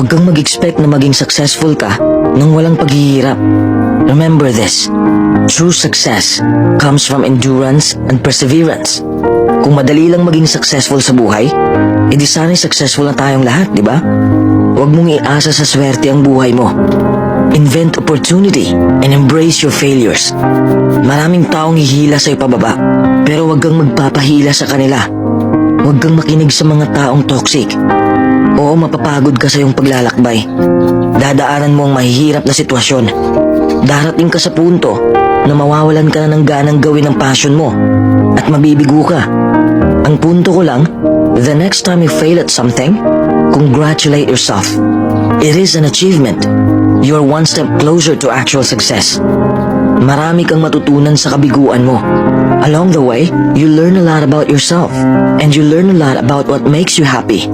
Huwag kang mag-expect na maging successful ka nang walang paghihirap. Remember this, true success comes from endurance and perseverance. Kung madali lang maging successful sa buhay, edi sana'y successful na tayong lahat, di ba? Huwag mong iasa sa swerte ang buhay mo. Invent opportunity and embrace your failures. Maraming taong hihila sa'yo pababa, pero huwag kang magpapahila sa kanila. Huwag kang makinig sa mga taong toxic. Oo, mapapagod ka sa iyong paglalakbay. Dadaanan mo ang mahihirap na sitwasyon. Darating ka sa punto na mawawalan ka na ng ganang gawin ang passion mo at mabibigo ka. Ang punto ko lang, the next time you fail at something, congratulate yourself. It is an achievement. You're one step closer to actual success. Marami kang matutunan sa kabiguan mo. Along the way, you learn a lot about yourself and you learn a lot about what makes you happy.